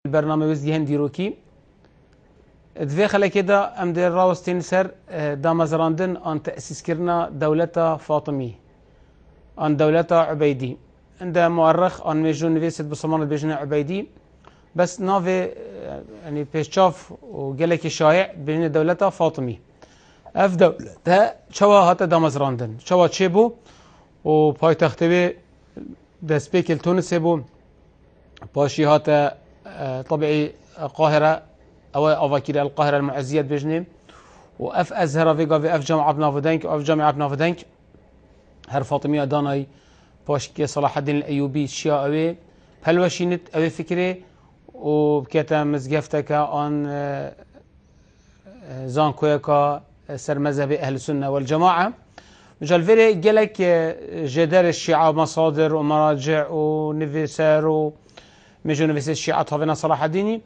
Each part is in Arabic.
البرنامج وزدي هندي روكي دوی خلکی دا ام در راوستین سر دامزراندن آن تأسیس کرنا دولت فاطمی آن دولت عبیدی عند مؤرخ آن میجون نویسد بسمان بیجن عبیدی بس ناوی يعني پیشچاف و گلک شایع بین دولت فاطمی اف دولت چوا هات دامزراندن چوا چه بو و پایتختی دست پیکل تونس بو باشي هات طبيعي القاهرة أو أفاكير القاهرة المعزية بجنة وأف أزهر فيجا في أف جامعة بنافودنك وأف جامعة بنافودنك هر فاطمية داناي باشكي صلاح الدين الأيوبي الشيعة أوي بهالوشينت أوي فكرة وبكتا مزجفتك عن زان كويكا سر مذهب أهل السنة والجماعة مجال جالك جدار الشيعة مصادر ومراجع ونفسار ميجون نفس الشيعة طبعا صلاح الديني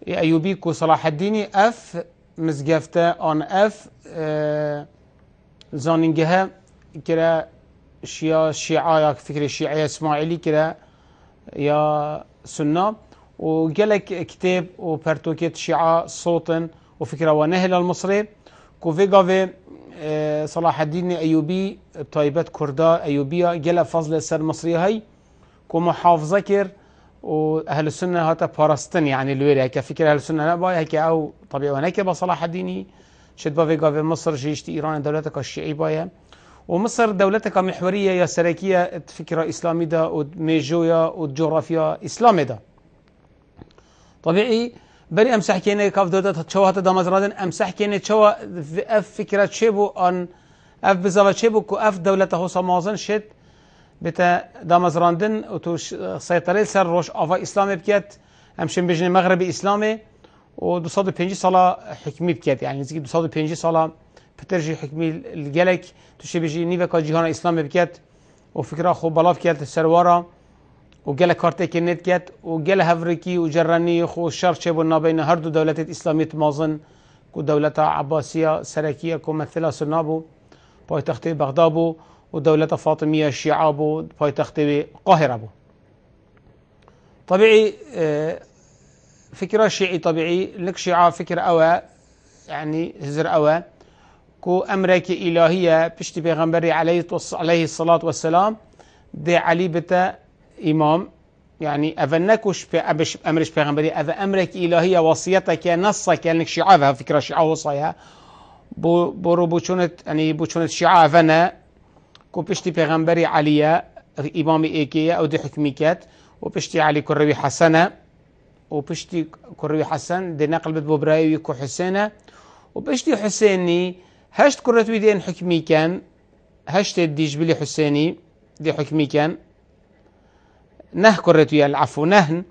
أيوبيك وصلاح الديني أف مزجفته أن أف زانينجها كرا الشيعة يا فكر الشيعة إسماعيلي كرا يا سنة وجالك كتاب وبرتوكيت الشيعة صوتا وفكرة ونهل المصري كوفيجا في صلاح الدين أيوبي طيبات كردا أيوبية جل فضل السر المصرية هاي كمحافظة كر واهل السنه هاتا باراستن يعني الويري هيك فكره اهل السنه نبا هيك او طبيعي هناك بصلاح الديني شد بافيغا في مصر جيشت ايران دولتك الشيعي بايا ومصر دولتك محوريه يا سركيه فكره اسلامي دا وميجويا وجغرافيا اسلامي دا طبيعي بري امسح كينه كاف دولت شوهات دا مزرادن امسح كينه شو اف فكره شبو ان اف بزاف شبو كو اف دولته سمازن شد بتا دامزراندن و تو سيطرة سر روش آفا إسلامي بكت همشن بجن مغربي إسلامي و 205 سالة حكمي بكت يعني نزيك 205 سالة بترجي حكمي الجلك تشي بيجي نيفا جيهان إسلامي بكت وفكرة خو بلاف كت السروارة وجل كارتي كنت كت وجل هفريكي وجراني خو الشر شبنا بين هردو دولة إسلامية مازن كو دولة عباسية سركية كو مثلا سنابو بايتخت بغداد ودولة فاطمية الشيعة بو بايتخت القاهرة بو طبيعي فكرة شيعي طبيعي لك شيعة فكرة أوا يعني هزر أوا كو أمريكا إلهية بشتي بيغمبري عليه الصلاة والسلام دي علي بتا إمام يعني أفنكوش أمرش بيغمبري أفا أمريكا إلهية وصيتك نصك يعني شيعة فكرة شيعة وصايا برو بوشونت يعني بوشونت شيعة أفنا كو بشتي بيغمبري عليا إمامي إيكية أو دي حكميكات وبشتي علي كروي حسنة وبشتي كروي حسن دي نقل بوبرايوي كو حسينة وبشتي حسيني هشت كرتوي دين حكمي كان هشت ديج بلي حسيني دي حكمي كان نه كرتوي العفو نهن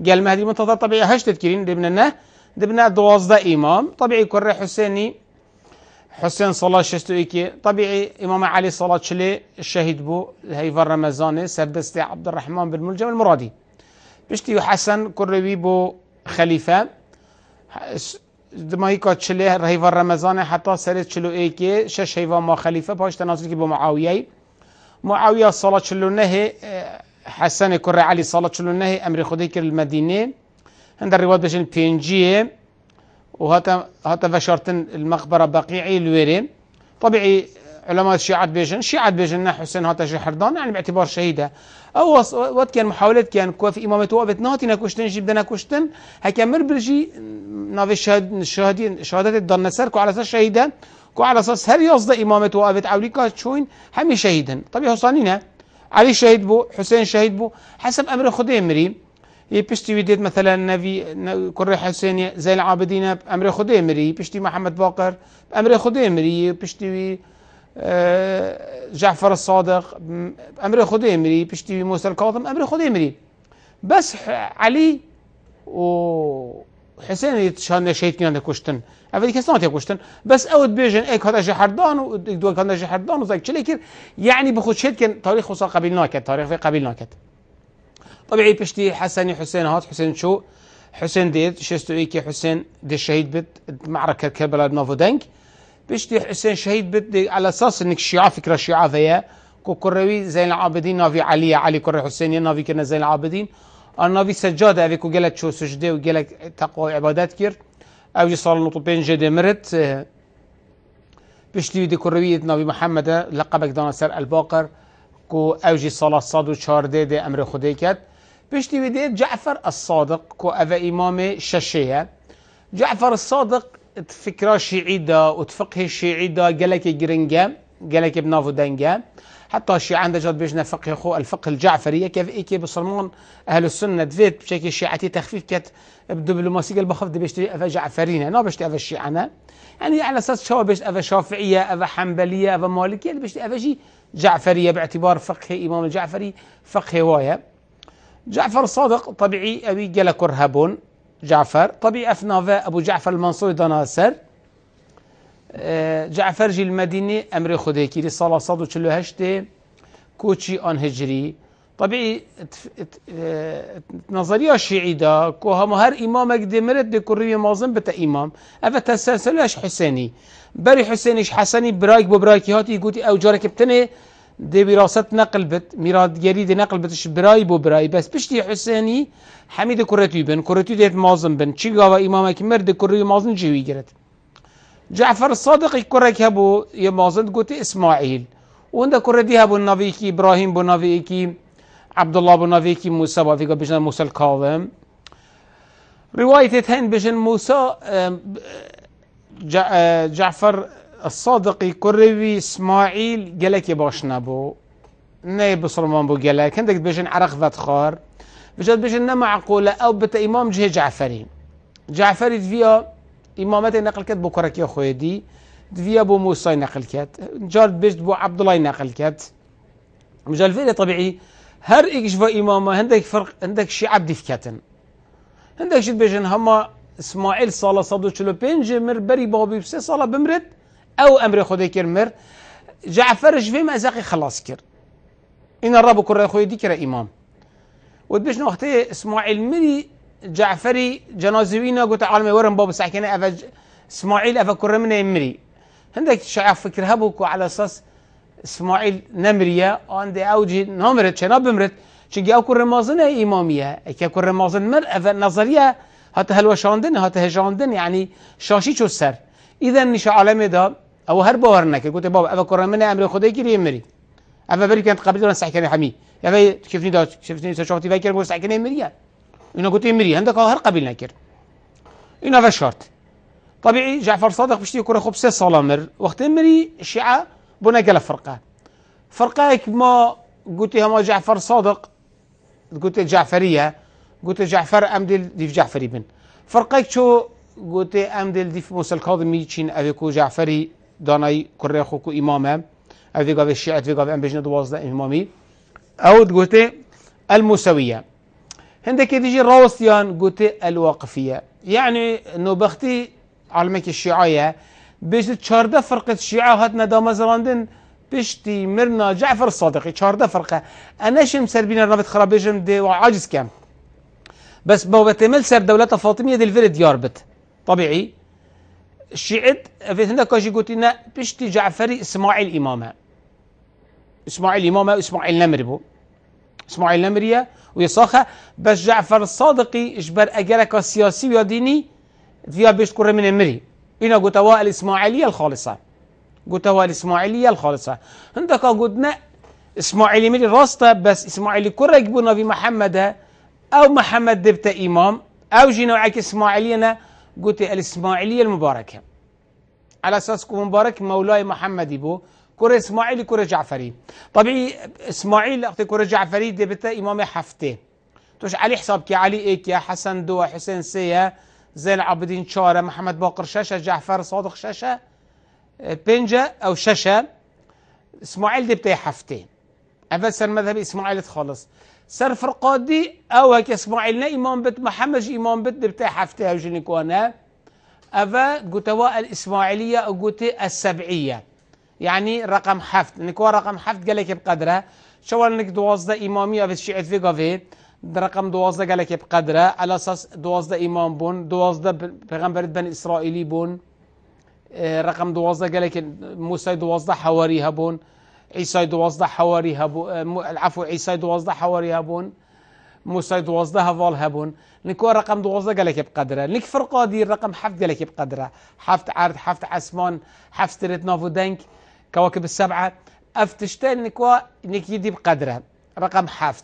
قال مهدي منتظر طبيعي هشت تذكرين دبنا نه دبنا دوازده إمام طبيعي كري حسيني حسين صلاة شستويكي طبيعي إمام علي صلاة شلي الشهيد بو هي في رمضان سردستي عبد الرحمن بن ملجم المرادي بشتي حسن كروي بو خليفة دما هيك شلي هي في رمضان حتى سرت شلو ايكي شش هيفا ما خليفة باش تنازل بو معاوية صلاة شلو نهي حسن كري علي صلاة شلو نهي أمر خديك المدينة عند الرواية بجن بينجيه وهذا فشرتن المقبرة بقيعي الويري طبيعي علماء الشيعة بيجن حسين هاتا شحردان يعني باعتبار شهيدة أو وقت كان محاولات كان كوا في إمامة وقت ناتي نكوشتن جبدنا كوشتن هكمل برجي نافي شهادات الضن سر كو على أساس شهيدة كو على أساس هل يصدق إمامة وقت عوليكا تشوين همي شهيدا طبيعي حصانينا علي شهيد بو حسين شهيد بو حسب أمر خدي مري بشتي وديت مثلا نبي كري حسين زين العابدين بأمر خديمري بشتي محمد باقر بأمر خديمري بشتي جعفر الصادق بأمر خديمري بشتي موسى الكاظم بأمر خديمري بس علي وحسين يتشان شهيد كنا كشتن أفدي كسنات يكشتن بس أود بيجن إيك هذا جحردان ودول كان جحردان وزاك شليكر يعني بخد شهيد كان تاريخ وصل قبيلنا كت تاريخ في قبيلنا كت طبيعي بشتي حسني حسين هات حسين شو حسين ديت شستو إيكي حسين دي الشهيد بت معركة كربلاء بنافودنك بشتي حسين شهيد بت على أساس إنك الشيعة فكرة الشيعة فيا كو كروي زين العابدين نافي علي كري حسين نافي كنا زين العابدين النبي سجاد أبيكو قالت شو سجدة وقالت تقوى عبادات كير أو جي صار نطبين جدي مرت بشتي دي كروية نبي محمد لقبك دانا سر الباقر كو أو جي صلاة صاد و چار دي أمر خدي كد بشتي بدي جعفر الصادق كو أفا إمام ششية جعفر الصادق فكرة شيعي دا وتفقه الشيعي دا قالك جرنجا قالك بنافو دنجا حتى الشيعة عنده جاد بيجنا فقه خو الفقه الجعفري كيف إيكي بصرمان أهل السنة دفيت بشكل شيعتي تخفيف كت بدبلوماسية البخف دي بيشتري أفا جعفرين أنا بيشتري أفا الشيعة يعني على أساس شو بيشتري أفا شافعية أفا حنبلية أفا مالكية بيشتري أفا شيء جعفرية باعتبار فقه إمام الجعفري فقه هواية جعفر الصادق طبيعي أبي جل كرهبون جعفر طبيعي أفنافا أبو جعفر المنصور دناصر جعفر جي المدينة أمر خديكي لصلاة صادو چلو هشته كوشي آن هجري طبيعي نظرية الشيعي دا كو هم هر إمامك دي مرد دي كوري مازن بتا إمام أفا تسلسلش حسيني بري حسينيش حسني برايك ببرايكي هاتي يقولي أو جارك بتني دي براسة نقل بت ميراد جري دي نقل بتش براي ببراي بس بشتي حسيني حميد كورتي بن كورتي ديت مازن بن چي قاوا إمامك مرد كوري مازن جيوي جرت جعفر الصادق يكرك هبو يمازن قلت إسماعيل وعند كردي هبو النبيكي إبراهيم بو نبيكي عبد الله بو نبيكي موسى بافيقا بجن موسى الكاظم رواية هين بجن موسى جعفر الصادق يكربي إسماعيل قالك باش نبو نايب بصرمان بو قالك عندك بجن عرق فتخار بجد بجن معقولة أو بتا إمام جه جعفري فيها إمامته نقل كت بو كركي خويدي دفيا بو موسى نقل كت جارد بيجد بو عبد الله نقل كت مجال فيلي طبيعي هر إيش في إمامه عندك فرق عندك شي عبد فكتن عندك شي بيجن هما إسماعيل صالة صدو چلو بينج مر بري بابي بسي صالة بمرد أو أمر خدي كر مر جعفر جفي مأزاقي خلاص كر إن الرب كر خويدي كر إمام ودبيش وقتي إسماعيل مري جعفري جنازوينا قلت عالمي ورم باب ساكنه أفا إسماعيل أفا كرمنا يمري عندك شعب فكر هبوكو على أساس إسماعيل نمرية عندي أوجي نمرت شنا بمرت شجي أو كرمازنة إمامية كي كرمازن مر أفا نظرية هاته هلوشاندن هاته هجاندن يعني شاشي شو السر إذا نش عالمي دا أو هرب ورنك قلت بابا أفا كرمنا أمر خدي كري يمري أفا بري كانت قبل ولا ساكنه حمي أفا كيفني دا شفتني شفتي فاكر بقول ساكنه يمرية إنه قلت يمري عندك هر قبيل نكر إنه هذا شرط طبيعي جعفر صادق بشتي يكون خب 6 صلامر وقت يمري الشيعة بنا قال فرقة ما قلت هما جعفر صادق قلت جعفرية قلت جعفر أمدل ديف جعفري بن فرقة شو قلت أمدل ديف موسى الكاظمي تشين أبيكو جعفري داناي كريخوكو إمامه أبيكو الشيعة أبيكو أم بجنا دوازده إمامي أو قلت الموسوية هندك تيجي راوستيان قلت الواقفية يعني انه بختي علمك الشيعية بيش تشارده فرقة الشيعة هاتنا دا مزراندن بيشتي مرنا جعفر الصادقي تشارده فرقة انا شم سربين الرابط خرابيجم دي وعاجز كام بس بوبتمل سر دولة فاطمية دي الفيل دياربت طبيعي الشيعة في هندك كاجي قلت لنا بيشتي جعفري اسماعيل امامه اسماعيل نمربو اسماعيل نمرية ويصاخة بس جعفر الصادقي اجبر اجرك السياسي ويا ديني فيها بيش كره من المري هنا قتواء الاسماعيلية الخالصة عندك قلنا اسماعيلي مري راسته بس اسماعيلي كره يجبونا في محمد او محمد دبت امام او جينا وعك اسماعيلينا قلت الاسماعيلية المباركة على اساس مبارك مولاي محمد يبو كره اسماعيلي كره جعفري طبيعي اسماعيل اختي كره جعفري دبت امام حفته توش علي حساب كي علي ايك يا حسن دو حسين سيا زين العابدين شاره محمد باقر شاشه جعفر صادق شاشه بنجا او شاشه اسماعيل دبت حفته افسر مذهب اسماعيل خالص سر فرقادي او هيك اسماعيلنا امام بيت محمد امام بيت دبت حفته او جني كوانا افا قتواء الاسماعيليه او قوت السبعيه يعني رقم حفت نكوا رقم حفت قال لك بقدره شو انك دوازده اماميه في الشيعه في قافي رقم دوازده قال لك بقدره على اساس دوازده امام بون دوازده پیغمبر بني اسرائيلي بون رقم دوازده قال لك موسى دوازده حواري هبون عيسى دوازده حواري هبون العفو عيسى دوازده حواري هبون موسى 12 هفال هبون نكو رقم 12 قالك بقدره نك فرقه دي رقم 7 قالك بقدره 7 عرض 7 عسمان 7 ستريت نافو دنك كواكب السبعه افتشتين نكو نك يدي بقدره رقم 7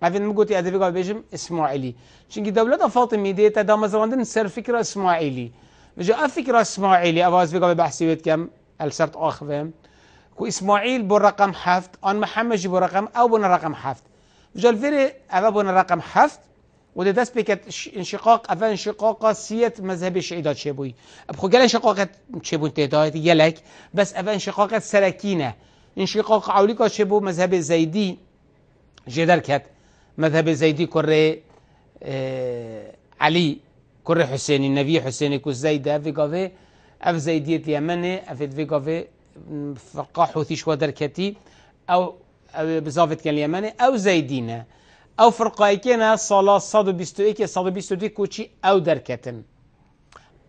افين مقوتي ادفيقا بيجم اسماعيلي شنكي دولة فاطمي ديتا دا مزراندن سر فكرة اسماعيلي بجا فكرة اسماعيلي افاز فيقا بحسيوت كم السرت اخفهم كو اسماعيل بو رقم 7 ان محمد جي بو رقم او بو رقم 7 بجا الفيري افا بو رقم 7 وده داس بيكت انشقاق افا انشقاق سية مذهب الشيدات شبوي ابخو قال انشقاق شبو انتهايت يلك بس افا انشقاق سلكينة انشقاق عوليكا شبو مذهب الزيدي جدر كت مذهب الزيدي كره علي كره حسيني النبي حسيني كو زيدة في قافي اف زيدية اليمني اف في قافي فرقا حوثي شو دركتي او بزافت كان اليمني او زيدينا او فرقا كنا صلاة صادو بيستوئيك صادو بيستوئيك كوشي او دركتن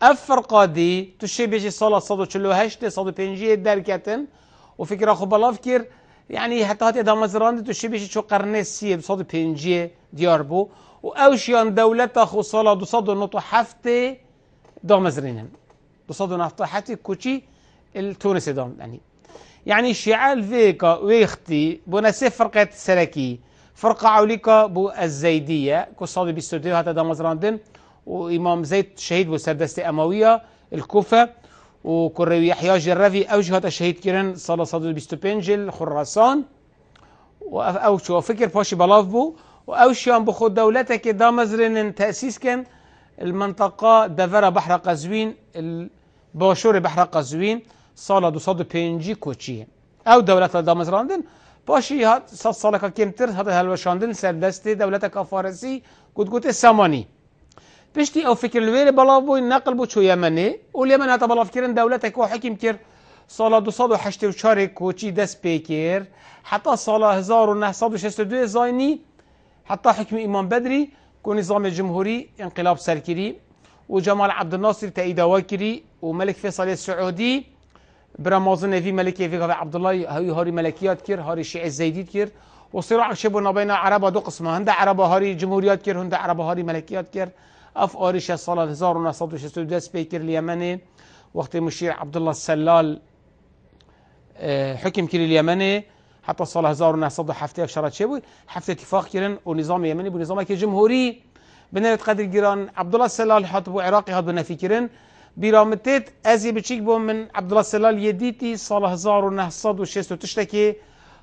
اف فرقا دي تشي بيجي صلاة صادو چلو هشت صادو پنجيه دركتن وفكرة خب الله فكر يعني حتى هاتي دا مزران تو شبيش شو قرنه سيه بصاد پنجيه ديار بو و اوشيان دولتا خو صلاة 207 دا مزرينن 207 كوشي التونسي دام يعني الشيعة فيكا ويختي بناسي فرقة سلكي فرقة عوليكا بو الزيدية كو صادي بيستوديو هاتا دا مزراندن وإمام زيد شهيد بو سردستي أموية الكوفة وكروي يحيى جرافي او جهات الشهيد كيرن صلاه صدر بيستوبنجل خراسان او شو فكر باشي بلاف بو او شو بخود دولتك دا مزرن تاسيس كان المنطقه دفر بحر قزوين الباشور بحر قزوين صاله 205 كوتشي او دوله دا مزراندن باشي هات صاله كيمتر هذا هلوشاندن سردست دولتك فارسي قد الساماني بشتي او فكر الويل بلافو النقل بو شو يمني واليمن هتا بلاف كيرن دولتك وحكم كير صالة 284 كوشي دس بيكير حتى صالة 1962 زايني حتى حكم امام بدري كو نظام الجمهوري انقلاب سركري وجمال عبد الناصر تأييد واكري وملك فيصل السعودي برمازن في ملكي في عبد الله هاري ملكيات كير هاري الشيعي الزيدي كير وصراع شبه بين عرب دو قسمه هند عرب هاري جمهوريات كير هند عرب هاري ملكيات كير اف آرش الصلاة 1962 سبيكر اليمني وقت مشير عبد الله السلال حكم كير اليمني حتى الصلاة 1907 شرط شبوي حفت اتفاق كيرن ونظام يمني بنظام جمهوري بنيت قدر جيران عبد الله السلال حطبو عراقي هاد بنا فكرن برامتت ازي بتشيك بو من عبد الله السلال يديتي صلاة 1906 تشتكي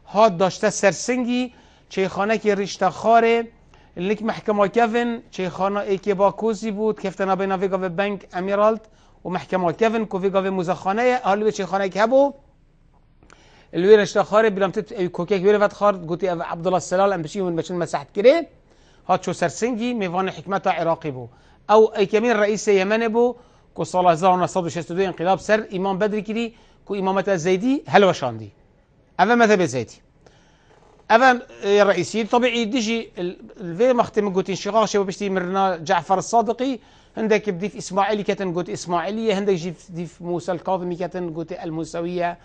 هاد داشته سرسنگي چيخانه كي رشته خاره لك محكمة كيفن شيخانا ايكي باكوزي بود كفتنا بين فيغا في بنك اميرالت ومحكمة كيفن كو فيغا في مزخانية هالو شيخانا كهبو الوير اشتخاري بلامتت اي كوكيك وير فتخار قلتي عبد الله السلال ام بشي من بشن مساحت كري هات شو سرسنجي ميفان حكمته عراقي بو او اي كمين رئيس يمني بو كو صلاة 1962 انقلاب سر امام بدري كري كو امامة الزيدي هلو شاندي اما مذهب الزيدي أفهم الرئيسي طبيعي ديجي الفي مختم قلت انشقاق شباب بشتي مرنا جعفر الصادقي عندك بديف اسماعيلي كتن قلت اسماعيليه عندك جيف ديف موسى الكاظمي كتن قلت الموسويه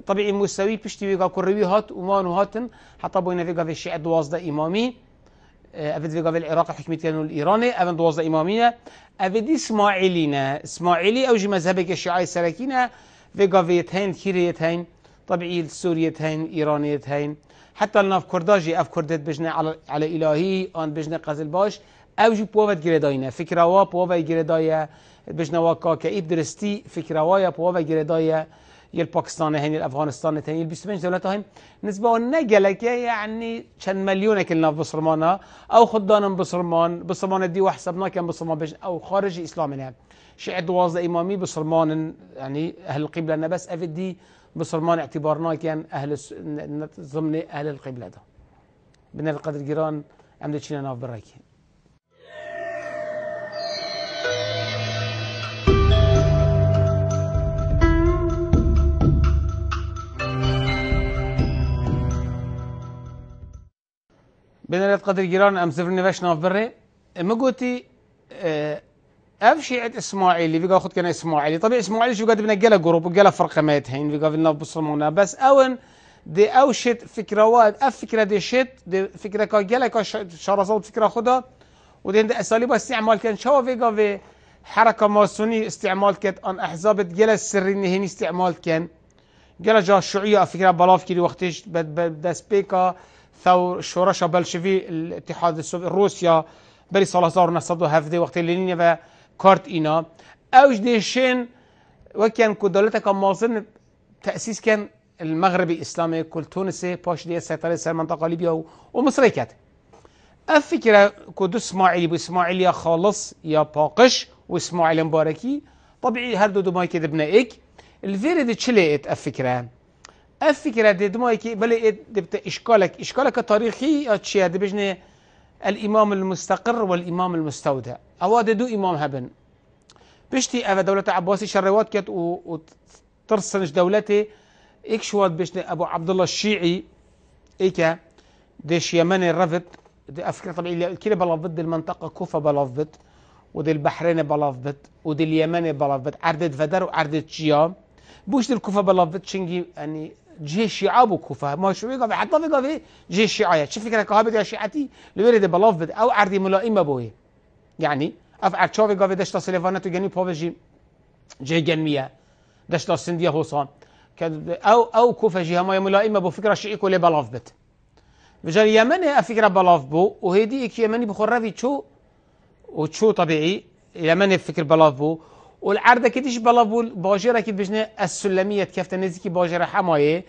طبيعي موسوي بشتي ويقا كروي هات ومان هاتن حتى بوينا فيقا في الشيعة 12 امامي افد فيقا في العراق حكمت كانوا الايراني افد 12 اماميه افد اسماعيلينا اسماعيلي او جي مذهبك الشيعة السلكينا فيقا في يتهين كيريتهين طبيعي السوريتهين ايرانيتهين حتى الناف كرداجي اف كردت بجنه على الهي ان بجنه قزل باش او جي بوفت جريداينا فكره وا بوفا جريدايا بجنه واكا كايب درستي فكره وا بوفا جريدايا يل باكستان هين الافغانستان هين البسمنج دولتها هين نسبه نقلك يعني كان مليون كلنا بصرمانا او خدان بصرمان دي وحسبنا كان بصرمان بجن او خارج اسلامنا شيعة 12 امامي بصرمان يعني اهل القبله بس افدي بصرمان اعتبارنا كان اهل ضمن اهل القبله ده بنا القدر جيران عملت شينا ناف براكي بنا القدر جيران ام سفرني باش ناف بري ما قلتي اف شيعة اسماعيلي فيقا خد كان اسماعيلي طبيعي اسماعيلي شو قد بنقله جروب وقال فرقه مات هين فيقا في الناف بصرمونا بس اون دي او شت فكره واد اف فكره دي شت دي فكره كا جلك شرصات فكره خدا ودي عند اساليب استعمال كان شو في حركه ماسوني استعمال كانت ان احزاب جلس سري هني استعمال كان جل جا الشيوعيه فكره بلاف كده وقتش دسبيكا ثور شورش بلشفي الاتحاد السوفيتي روسيا بري سال 1917 وقت لينين و كارت اينا اوج ديشين وكان كدولتك مازن تاسيس كان المغربي الاسلامي كل تونسي باش دي السيطره على المنطقه ليبيا ومصر كانت الفكره كدو اسماعيلي باسماعيليه خالص يا باقش واسماعيل مباركي طبيعي هردو دو كده بنايك الفيري دي تشليت الفكره دي دمايكي بلي دبت اشكالك تاريخي اتشيا دي بجني الامام المستقر والامام المستودع او دو امام هبن بشتي افا دولة عباسي شروات كت وترسنش دولتي اكشوات بشتي ابو عبد الله الشيعي ايكا ديش يمني رفض دي افكار طبيعي كده بلافض المنطقه كوفه بلافض ودي البحرين بلافض ودي اليمن بلافض عردة فدر وعردة شيام بوش دي الكوفه بلافض شنجي يعني جهه الشيعه بكوفه ما شو يقف حتى في قضيه جهه الشيعه شوف فكره كهابه يا شيعتي لويرد بلافض او عردي ملائمه بوي يعني افعل شوفي قضيه دشتا سليفانات وجاني بوفجي جهه جنميه دشتا سنديه حسان او كوفه جهه ما ملائمه بو فكره شيعي كله بلافض بجال يمني فكره بلاف بو وهيدي يمني بخرافي تشو وتشو طبيعي يمني فكر بلاف بو والعرضه كديش بلاف بو باجره كد بجنه السلميه كيف تنزكي باجره حمايه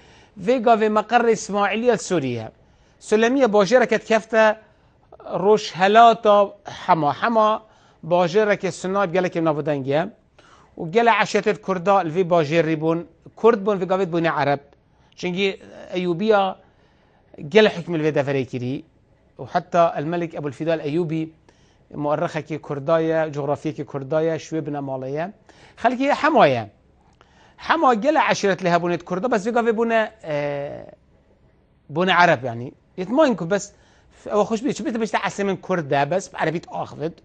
فيغا في مقر اسماعيليه السوريه سلميه باجره كد كيفتا روش هلاتا حما باجره كسنات قالك نافودانجيا وقال عشات الكردا الفي باجر ريبون كرد بون في قافيت بون عرب شنجي ايوبيه قال حكم الفيدا فريكري وحتى الملك ابو الفداء الايوبي مؤرخه كي كردايه جغرافيه كي كردايه شوي بنا ماليه خلكي حما قال عشيره لها بنت كردا بس في بنا بنا عرب يعني يتماينكم بس او خوش بيت شبيت باش تعسل من كردا بس بعربيه اخذت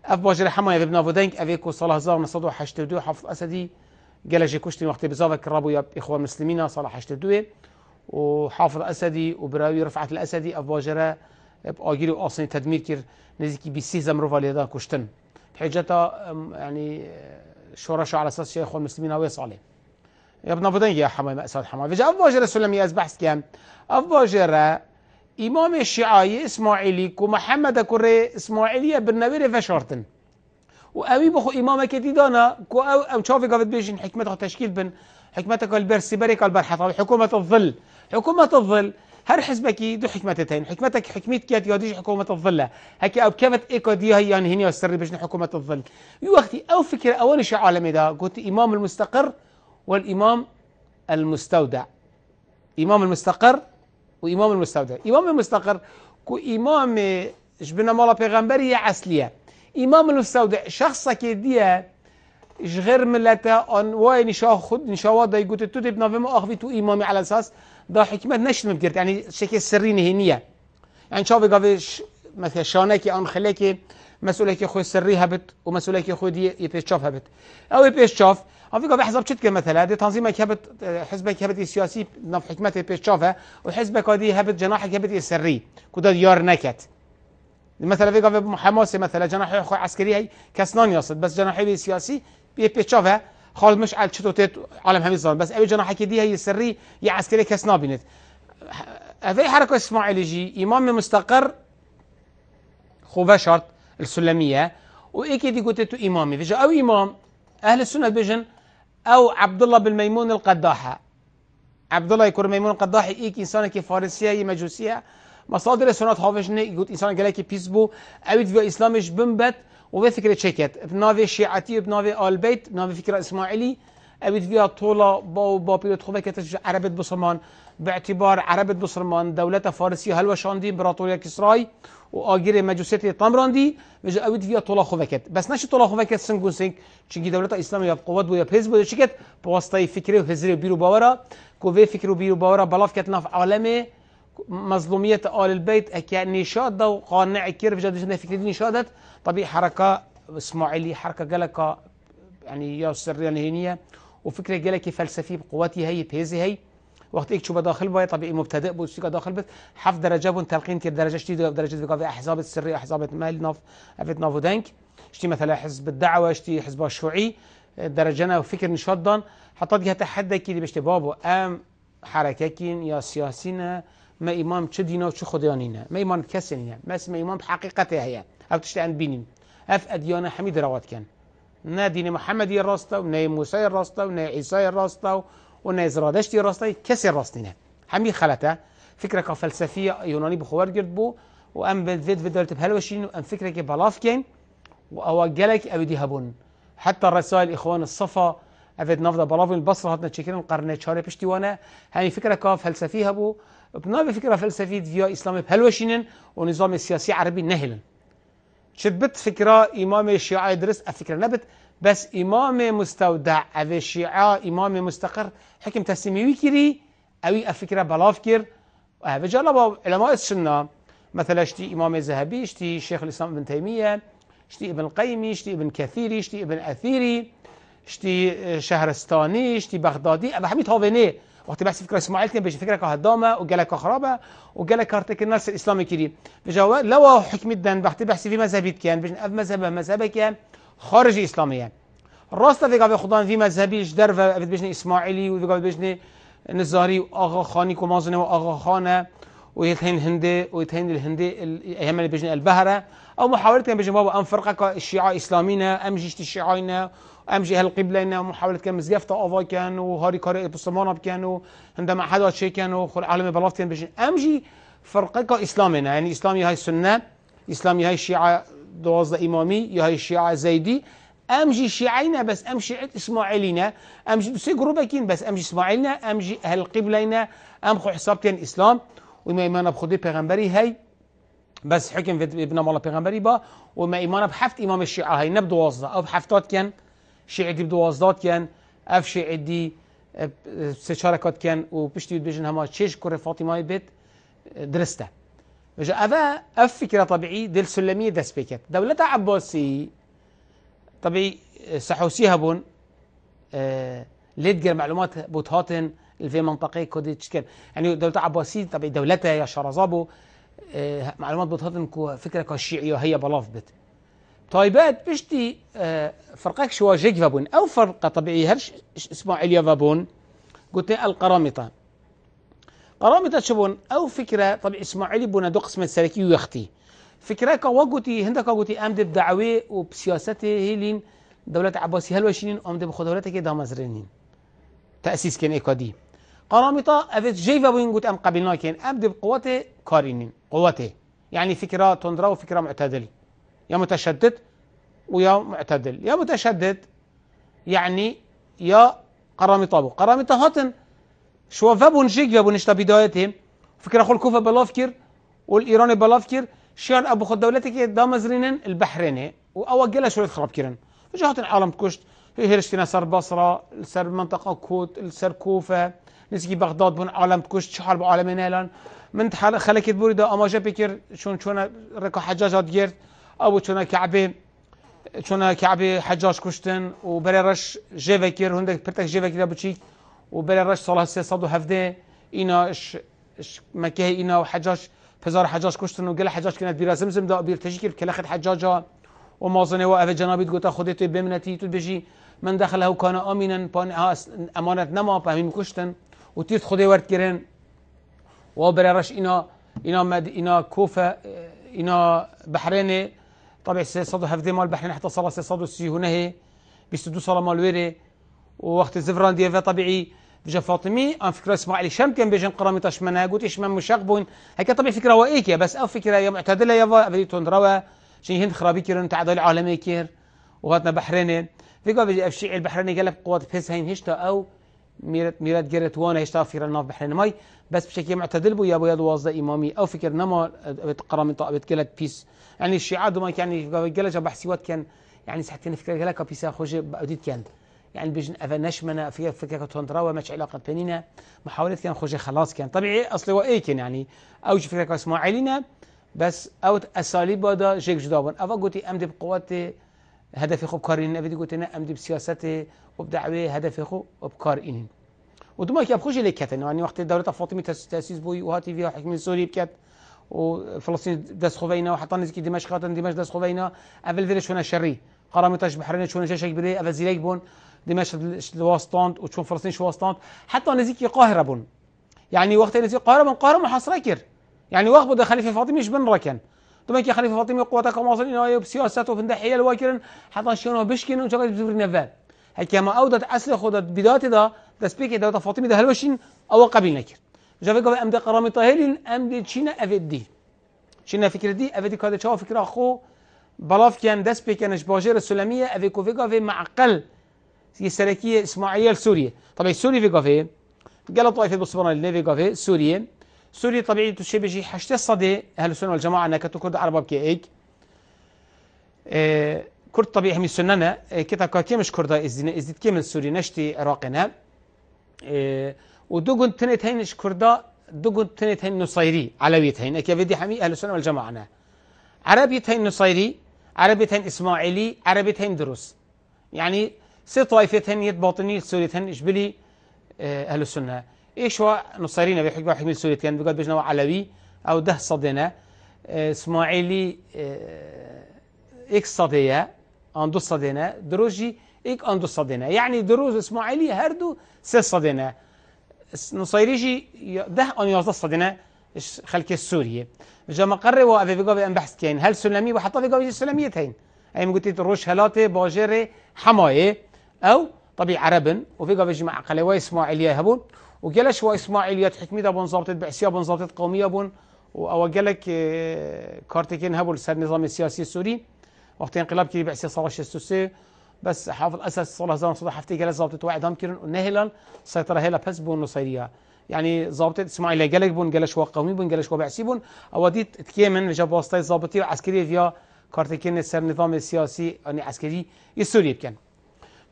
اف باجر حما ابن فودنك افيكو صلاح زار نصدو حشتدو حفظ اسدي قال جي كشتي وقت بزافك رابو يا اخوان المسلمين صلاح حشتدو وحافظ اسدي وبراوي رفعت الاسدي افواجره باجيري واصلي تدمير كير نزيكي بيسي زمرو فاليدا كشتن حجتا يعني شورشوا على اساس شيخ المسلمين هو صالح يا ابن فدان يا حماي مأساة حماي فجاء افواجره سلمي ازبحث كان افواجره امام الشيعي اسماعيلي كمحمد كوري اسماعيليه بالنبير فشارتن وأبي بخو إمامك كتيدانا كو أو شافي قافت بيجين حكمتها تشكيل بن حكمتك البرسي بريك البرحة حكومة الظل هر حزبك دو حكمتين حكمتك حكمت كيات ياديش حكومة الظل هكي أو كيفت إيكا دي هي يعني هني السر بيجين حكومة الظل وقتي أو فكرة أول شيء عالمي ده قلت إمام المستقر والإمام المستودع إمام المستقر وإمام المستودع إمام المستقر كو إمام جبنا مالا بيغمبرية عسلية امام المستودع شخصا که دیه غیر ملته آن وای نشاه خود نشاوات دا يقول تو ابن افهم اخوي تو امامي على اساس دا حكمت نشد مبكرت يعني شكل سري نهنيه يعني شافي قافش مثلا شانكي ان خليكي مسؤوليه كي خو سري هبت ومسؤوليه كي خو دي يبيشاف هبت او يبيشاف افي قاف حسب شتك مثلا دي تنظيمك هبت حزبك هبت السياسي نف حكمت يبيشافها وحزبك دي هبت جناحك هبت السري كدا ديار نكت مثلا في قف حماسي مثلا جناح اخو عسكري هي كسنان يصد بس جناحي سياسي بيتشافها خالد مش على شتوتات عالم همي الظلم بس ابي جناح دي هي السري يا عسكري كسنا بنت في حركه اسماعيلي جي امام مستقر خو شرط السلميه واكيد قلت تو امامي فيجا او امام اهل السنه بيجن او عبد الله بن ميمون القداحه عبد الله يكون ميمون القداحي ايك انسان كي فارسيه مجوسيه مصادر سنات هافشني يقول انسان قال لك بيسبو اويد في اسلامش بنبت وفي فكره شيكت بنافي شيعتي بنافي ال بيت بنافي فكره اسماعيلي اويد فيها طوله با بيوت خوفه كتش عربه بصرمان باعتبار عربه بصرمان دوله فارسيه هلوه شاندي امبراطوريه كسراي واجر مجوسيه طمراندي بجا اويد فيها طوله خوفه كت بس نش طوله خوفه كت سنگون سنگ چونكي دوله اسلاميه بقوت بو حزب شيكت بواسطه فكره وحزب بيرو باورا كوفي فكره بيرو باورا بلاف كت ناف عالمي مظلومية آل البيت أكيد نشاط وقانع كير في جديد فكرة نشاطت طبيعي حركة إسماعيلي حركة جلكة يعني يا سرية نهنية وفكرة جلكة فلسفية بقوتي هي بهذه هي وقت ايك شو بداخل باي طبيعي مبتدئ بو شتي داخل بس 7 درجه بون تلقين تي درجه شتي درجه في احزاب السريه احزاب مال ناف افيت نافو دنك شتي مثلا حزب الدعوه شتي حزب الشيوعي درجنا وفكر نشدان حتى جهه تحدى كي بيشتي بابو ام حركاكين يا سياسينا ما امام چه دينا و چه خديانينا ما امام كسنينا ما اسم امام بحقيقته هي او تشتان بينين اف اديانه حميد روات كان نا دين محمدي الراسته ونا موسى الراسته ونا عيسى الراسته ونا زرادشتي الراسته كسي الراستينا حمي خلته فكره فلسفيه يوناني بخوار قرد بو وام بالفيد فيدرت بهلوشين وام فكره بلاف كان او جلك او دي هبون حتى الرسائل اخوان الصفا افيد نفضه بلافين البصره هاتنا تشكيل القرن الشارع بشتي وانا هاي فكره فلسفيه بو بنابي فكره فلسفيه فيا اسلامي بهلوشين ونظام السياسي عربي نهلا شبت فكرة إمام الشيعة يدرس فكرة نبت بس إمام مستودع أو الشيعة إمام مستقر حكم تسميوي كري أو فكرة بلافكر وجالب علماء السنة مثلا اشتي إمام الذهبي اشتي شيخ الإسلام ابن تيمية اشتي ابن القيمي اشتي ابن كثيري اشتي ابن أثيري اشتي شهرستاني اشتي بغدادي أبا حميد هاويني وقت بحث فكرة إسماعيل كان بيجي فكرة كهدامة وقال خرابة وقال كارتك الناس الإسلامي كريم بجوا لو حكم الدين بحث في مذهبي كان بيجي مذهب كان خارج إسلامي الراست في قبل خدان في مذهبي جدر بيجي إسماعيلي وقبل بيجي نزاري وآغا خاني كمازنة وآغا خانة ويتهين الهندي ويتهين الهندي أيام اللي بيجي البهرة أو محاولة كان بيجي بابا أم فرقة الشيعة إسلامينا أم جيشت الشيعينا أم جهة القبلة محاولة كان مزجفة أفا كان وهاري كاري بسمانة كانوا عندما حدا شيء كانوا خل عالم بلاط كان بيجي أم جي فرقة إسلامنا يعني إسلامي هاي السنة إسلامي هاي الشيعة دوازة إمامي هاي الشيعة زيدي أم جي شيعينا بس أم شيعة إسماعيلينا أم جي سي جروبكين بس أم جي إسماعيلنا أم جي أهل القبلة أم خو حساب كان إسلام وما إيمانا بخدي بيغمبري هاي بس حكم في ابن مالا بيغمبري با وما إيمانا بحفت إمام الشيعة هاي نبدو وازدة أو بحفتات كان شيعة دي بدو وازدات كان أف شيعة دي سشاركات كان وبشتي بيجن هما تشيش كوري فاطمة بيت درسته بجا أفا أف فكرة طبيعي دل سلمية دس بيكت دولة عباسي طبيعي سحوسيها بون ليدجر معلومات بوتهاتن في منطقة كودي تشكل يعني دولة عباسية طبعا دولتها يا شرزابو معلومات بوتهاتن كو فكرة كالشيعية هي بلاف بت طيبات بشتي فرقك شو جيك فابون أو فرقة طبيعي هرش إسماعيلية فابون قلت القرامطة قرامطة شبون أو فكرة طبعا إسماعيلي بونا دو قسم السلكي ويختي فكرة كواقوتي هندك كواقوتي أمد بدعوة وبسياسته هيلين دولة عباسية هلوشينين أمد بخو دولتك دا مزرينين تأسيس كان إيكادي قرامطة أفت جيفا بوين قلت أم قبلنا كان أمد بقوته كارينين قوته يعني فكرة تندرا وفكرة معتدل يا متشدد ويا معتدل يا متشدد يعني يا قرامطة بو قرامطة هاتن شو فابون جيك فابون اشتا بدايتهم فكرة خل كوفة بلافكر والإيراني بلافكر شان أبو خد دولتك دا مزرينين البحريني وأول جلا شوية خراب كيرن فجأة العالم كشت هيرشتنا سر بصرة سر منطقة كوت سر كوفة نسكي بغداد بون عالم كشت شحال بعالمين هلان من خلكت بوريدا أما جا بكر شون ركا حجاجات جيرت أو شون كعبة حجاج كشتن وبررش جيفكر هندك برتك جيفكر بتشيك وبررش صلاة 317 إنا إش مكة إنا وحجاج فزار حجاج كشتن وقال حجاج كانت بيرا زمزم دا بيرتجيك كلاخد حجاجة ومازنه وقف جنابيت قلت خديته بمنتي تبجي من دخله وكان آمنا أمانة نما بهمين كشتن وتيت خدي ورد كرن وبررش إنا كوفة إنا بحرين طبعا 317 مال بحرين حتى صلاة 360 هنا 22 صلاة مال ويري ووقت الزفران ديفا طبيعي بجا فاطمي أنا فكرة إسماعيلي شام كان بيجن قرامي تشمنا قلت إيش من مشاقبون هيك طبيعي فكرة وإيكيا بس أو فكرة يا معتدلة يا أبدي تندروا شيء هند خرابي كيرن تعدل العالمي كير وهاتنا بحرين في قبل بيجي الشيعي البحريني قلب قوات بس هين هشتا أو ميرات جرت وانا هشتا فكرة الناف بحرين ماي بس بشكل معتدل بو يا ابو يد واصدة إمامي أو فكر نما قرامي طابت قلت بيس يعني الشيعة دوما يعني قلت بحسيوات كان يعني ساعتين فكرة قلت بيسا خوجة بأوديت كان يعني بيجن أفنش منا في فكرة تندروا مش علاقة بيننا محاولة كان خوجة خلاص كان طبيعي أصلي وإيكن يعني أوج فكرة إسماعيلينا بس أو أساليب هذا جيك جدابن أفا قلتي أمدي بقوات هدفي خو بكارين أبدي قلت أنا أمدي بسياسته وبدعوة هدفي خو وبكارين ودوما كي بخوش اللي كتن يعني وقت الدولة فاطمة تأسيس بوي وهاتي فيها حكم سوريا بكت وفلسطين دست خوينا وحتى نزكي دمشق خاطر دمشق دست خوينا أفل فيش شونا شري قرامتش بحرين شونا شاشة كبيرة أفل زيليك بون دمشق الواسطانت وشون فلسطين شو واسطانت حتى نزكي قاهرة بون يعني وقت نزكي قاهرة بون قاهرة محاصرة كير يعني وقت بده خليفة فاطمة مش بن ركن دوما كي خليفة فاطمة قوتك مواصلين هاي بسياسته وفي حيل الواكرن حتى شلون بشكن وشغل بزور نفال هيك ما أودت أصل خدت بداية ده تسبيك ده فاطمة ده هلوشين أو قبل نكر جافي قبل أمد قرامي طاهرين أمد تشينا أفدي تشينا فكرة دي أفدي كذا شاف فكرة أخو بلاف كان تسبيك كانش باجر السلمية أفي كوفي قافي معقل السلكية إسماعيلية سوريا طبعا سوريا في قافي قال طائفة بالصبر اللي في قافي سوريا طبيعي تشبه شيء حشت الصدى أهل السنة والجماعة أنك تكرد عرب كيك كرد طبيعي هم السنة كتا كاتي مش كردا إزديد كامل سوري نشتي عراقنا ودوغن تنتين كردا دوغن تنتين نصيري علويتين أكيد حمي أهل السنة والجماعة أنا عربيتين نصيري عربيتين إسماعيلي عربيتين دروس يعني ست طائفتين يد باطني سوريتين إشبلي أهل السنة إيش هو نصيرينا بيحكوا حكم سوريا كان بيقول بيجنا علوي أو ده صدينا إسماعيلي إكس صدية أندو صدينا دروجي إك أندو صدينا يعني دروز إسماعيلي هردو سل صدينا نصيريجي ده أن يرضى صدينا خلك السورية جا قرر وأبي بيقول بأن بحث كين هل سلمي وحتى بيقول السلميتين أي مقولت الروش هلاته باجرة حماية أو طبيعي عربن وفي قبل جماعة قلوي إسماعيلية هبون وقالش هو إسماعيليات حكمية بون ضابطة بعثية بون ضابطة قومية بون أو قالك كارتكين هبول سر النظام السياسي السوري وقت انقلاب كي بعثية صار السوسي بس حافظ أساس صار هزار صدق حفتي قالش ضابطة واحد هم كيرن ونهلا سيطرة هلا بس بون نصيرية يعني ضابطة إسماعيلية قالك بون قالش هو قومي بون قالش هو بعثي بون أو ديت تكيمن جاب واسطة ضابطية عسكرية فيها كارتكين سر النظام السياسي يعني عسكري السوري كان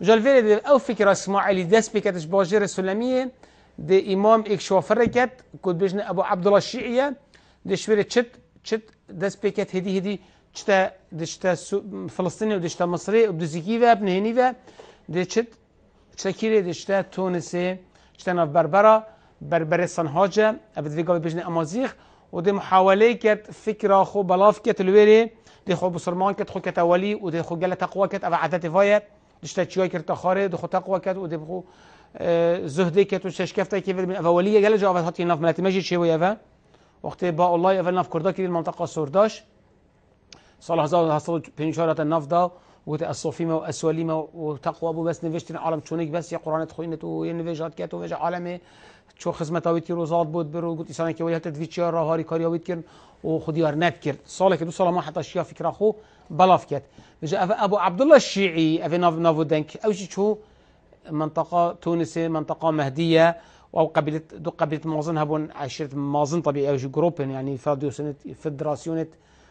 جالفيري أو فكرة إسماعيلي دس بكتش باجر السلمية دي إمام إكشوا فركت كود بيجنا أبو عبد الله الشيعية دي شوية تشت دس بكت هدي تشتا دشتا فلسطيني ودشتا مصري ودزيكيفا ابن هنيفا دي تشتا كيري دشتا تونسي تشتا ناف بربرة صنهاجة أبد فيقا بيجنا أمازيغ ودي محاولة كت فكرة خو بلاف كت الويري دي خو بصرمان كت خو كتاولي ودي خو جالة تقوى كت أبا عدت فايت دشتا تشوي كرت خاري دخو تقوى كت ودي بخو زهدي كت وششكفتا كيف من أولية جالة جواب هاتي ناف ملاتي ماجي شوي يفا وقت با الله يفا ناف كردا كري المنطقة سورداش صالح زاو حصلوا بنشارة الناف دا وتي الصوفيمة وأسوليمة وتقوى أبو بس نفشتين عالم شونيك بس يا قرآن تخوينة وينفجات كت وفجأ عالمي شو خدمة تاويت روزات بود برو قلت إنسان كي وياه تدفيتشير هاري كارياويت كن وخديار نات كر صالح كدو صالح ما حتى الشيا فكرة خو بلاف كت جاء أبو عبد الله الشيعي أبي نافو دنك أو شو منطقة تونسية منطقة مهدية أو قبيلة مازن هبون عشرة مازن طبيعي أو جروبن يعني فدراسيونة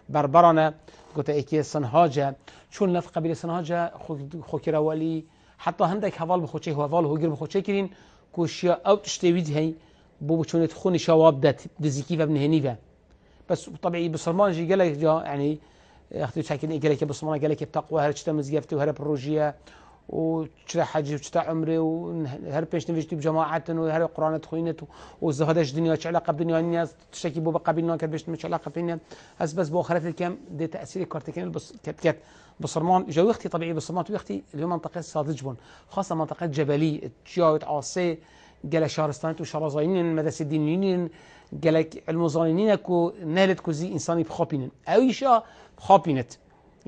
بربرانة قلت إيكي صنهاجة شو نف قبيلة صنهاجة خو كراولي حتى هندك هفال بخوشي هو هفال هو غير بخوشي كرين كوشيا أو تشتويد هي بو بشونة خوني شواب دات دزيكيفا ابن هنيفا بس طبيعي بصرمان جي قالك جا يعني اختي شاكين إيه قالك بصرمان قالك بتقوى هرشتا مزيفتي وهرب الروجية وشتا حجي وشتا عمري وهرب بيش نفجتي بجماعة وهرب قرآن تخوينت وزهدش دنيا وش علاقة بدنيا الناس تشتكي بو بقابلنا كبيش مش علاقة بدنيا بس بآخرات الكام دي تأثير كارتكين كت بصرمان جو اختي طبيعي بصرمان تو اختي اللي هو منطقة صادجبون خاصة منطقة جبلية تجاوت عاصي قال شهرستان وشرازاينين مدرسة الدينيين قالك المظالمين كو نالت كو زي إنساني بخابينن أويشا بخابينت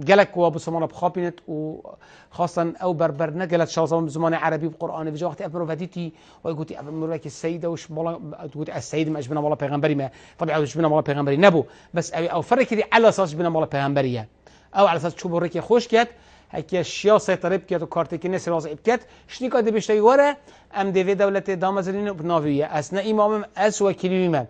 قالك هو بصمانة بخابينت وخاصة أو بربرنا قالت شازام بزمان عربي بقرآن في وقت أبنو فديتي ويقولي أبنو السيدة وش مولا تقولي السيد ما أجبنا مولا بيغمبري ما طبعا أجبنا مولا بيغمبري نبو بس أو فرق كذي على أساس أجبنا مولا بيغمبرية أو على أساس شو بريك خوش كات هكي أشياء سيطرة بكات وكارتكي ناس رازق بكات شنو كده بيشتغل ورا أم دي في دولة دامزلين بنافية أثناء إمام أس وكيل إمام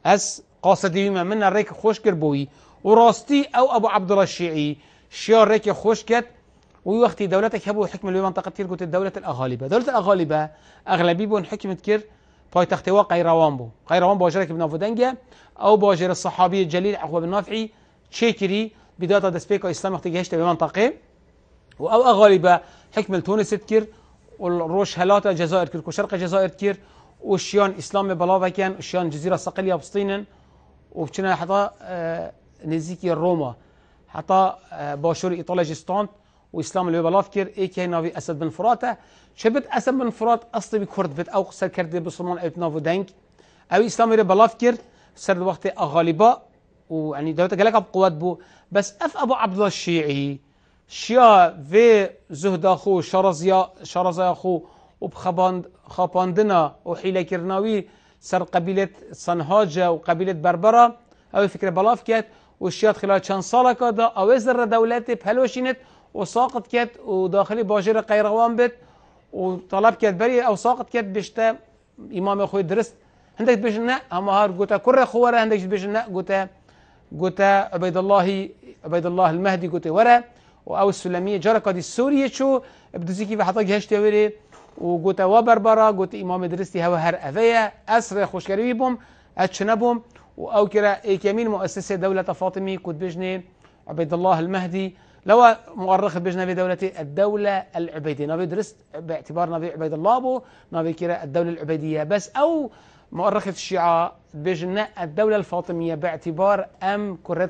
أس قاصد إمام من الريك خوش كربوي وراستي أو أبو عبد الله الشيعي شيار ريك خوش كات ووقتي دولتك هبو حكم اللي منطقة كير قلت الدولة الأغالبة دولة الأغالبة أغلبية بون حكمة كير بايتخت قيروان بو قيروان باجرك بنافو دنجة أو باجر الصحابي الجليل عقبة بن نافعي تشيكري بداية دسبيكو إسلام وقت جهشت بمنطقة أو أغالبة حكم تونس تكير والروش هلاتا الجزائر كير وشرق الجزائر كير وشيان اسلام بلاوا كان وشيان جزيره صقليه بسطينن وبشنا حتى نزيكي روما حتى باشور ايطاليا جستان واسلام اللي بلاف كير اي كي نافي اسد بن فراته شبت اسد بن فرات اصلي بكرد بت او سر كرد بسلمان ايت نافو دنك او اسلام اللي بلاف كير سر وقت غالبا ويعني دولته قالك بقوات بو بس اف ابو عبد الله الشيعي شيا في زهد اخو شرزيا اخو وبخاباندنا وحيله كرناوي سر قبيله صنهاجه وقبيله بربره او فكره بلاف كات والشيات خلال كان صاله كذا او زر دولتي بهلوشينت وساقط كات وداخلي باجر قيروان بت وطلب كات بري او ساقط كات بشتا امام اخوي درست عندك بجنا امهار قوتا كره خوره عندك بجنا قوتا عبيد الله المهدي قوتا ورا او السلميه جرى دي سوريا شو بدزيكي في حطاك هشتي وري وقوتا وبربرا قوتا امام درستي هوا هر افيا اسر خوشكري بهم اتشنبهم او كرا كمين مؤسسه دوله فاطمي كنت بجني عبيد الله المهدي لو مؤرخ بجنا في دولتي الدوله العبيديه نبي درست باعتبار نبي عبيد الله ابو نبي كرا الدوله العبيديه بس او مؤرخة الشيعة بجنا الدولة الفاطمية باعتبار ام كرة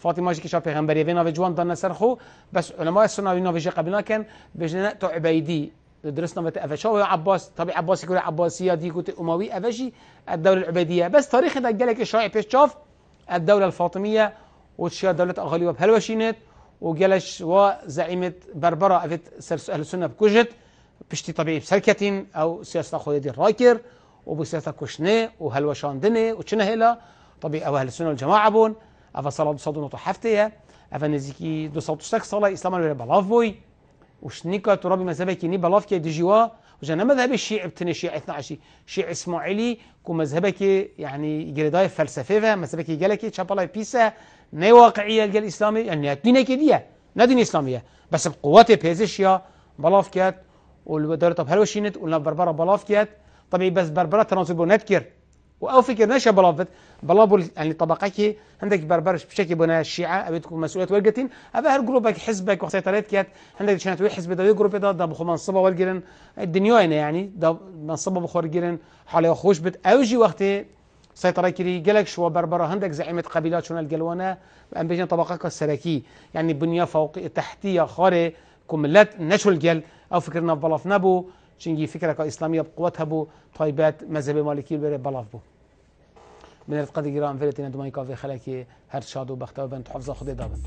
فاطمة جيكي شاب پیغمبرية فينا في جوان ضلنا سرخو بس علماء السنة فينا في جي قبلنا كان بجنا تو عبيدي درسنا في افشا ويا عباس طبيعي عباسي كل عباسية دي كنت اموي افشي الدولة العبيدية بس تاريخ ده جالك الشرعي بيش شاف الدولة الفاطمية وتشيا دولة اغالية بهلوشينت وجلش وزعيمة بربرة افت اهل السنة بكوجت بشتي طبيعي بسركتين او سياسة خويا دي الراكر وبسياسة كشنة وهلوشاندنة وشنا هلا طبيعي او اهل السنة والجماعة بون افا صلاة صادو نطو حفتية افا نزيكي دو صوت اشتاك صلاة اسلام الولا بلاف بوي وشنيكا ترابي مذهبي كيني بلاف كي دي جوا وجانا مذهب الشيعي بتني شيعي 12 شيعي اسماعيلي كو مذهبك يعني جريداي فلسفة مذهبك يجالك شابالاي بيسا ني واقعية الجال الاسلامي يعني دينك دي ندين اسلامية بس بقوات بيزيشيا بلاف كات والدولة طب هلوشينت ولا بربرة بلاف كات طبيعي بس بربرة تناصبو نذكر او فكر نشا بلافت بلابو يعني طبقك عندك بربرش بشكل بنا الشيعة ابيتكم مسؤولية ورقتين هذا هالجروبك حزبك وسيطرات كات عندك شنات حزب ده جروب ده بخو منصبه والجيرن الدنيا هنا يعني ده منصبه بخور جيرن حاله خوش بت اوجي وقت سيطرة كري جلك شو بربرة عندك زعيمة قبيلات شون الجلوانة ام بيجن طبقك السلكي يعني بنية فوق تحتية خاري كملات نشو الجل او فكرنا بلاف نبو شنجي فكرة إسلامية بقوتها بو طيبات مذهب مالكي البري بلاف بو من القدر جرام فيلتين دوماي كافي خلاكي هر شادو بختو بنت حفظة خدي دابن